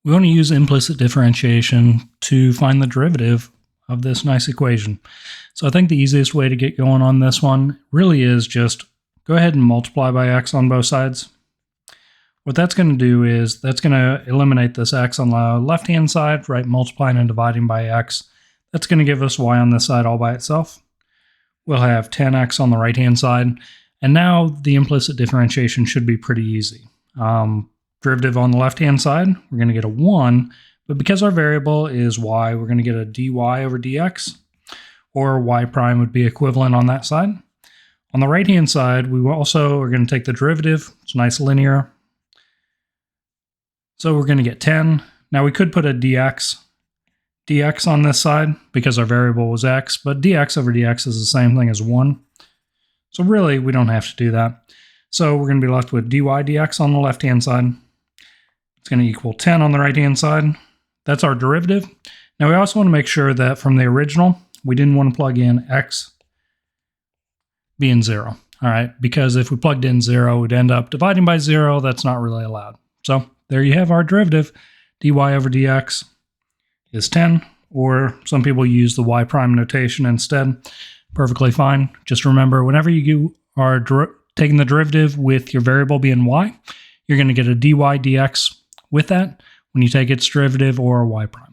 We want to use implicit differentiation to find the derivative of this nice equation. So I think the easiest way to get going on this one really is just go ahead and multiply by x on both sides. What that's going to do is that's going to eliminate this x on the left-hand side, right? Multiplying and dividing by x. That's going to give us y on this side all by itself. We'll have 10x on the right-hand side. And now the implicit differentiation should be pretty easy. Derivative on the left-hand side, we're going to get a 1, but because our variable is y, we're going to get a dy over dx, or y prime would be equivalent on that side. On the right-hand side, we also are going to take the derivative. It's nice linear. So we're going to get 10. Now we could put a dx on this side because our variable was x, but dx over dx is the same thing as 1. So really, we don't have to do that. So we're going to be left with dy dx on the left-hand side. It's going to equal 10 on the right-hand side. That's our derivative. Now we also want to make sure that from the original, we didn't want to plug in x being 0. All right, because if we plugged in 0, we'd end up dividing by 0. That's not really allowed. So there you have our derivative. Dy over dx is 10, or some people use the y prime notation instead. Perfectly fine. Just remember, whenever you are taking the derivative with your variable being y, you're going to get a dy dx with that when you take its derivative or y prime.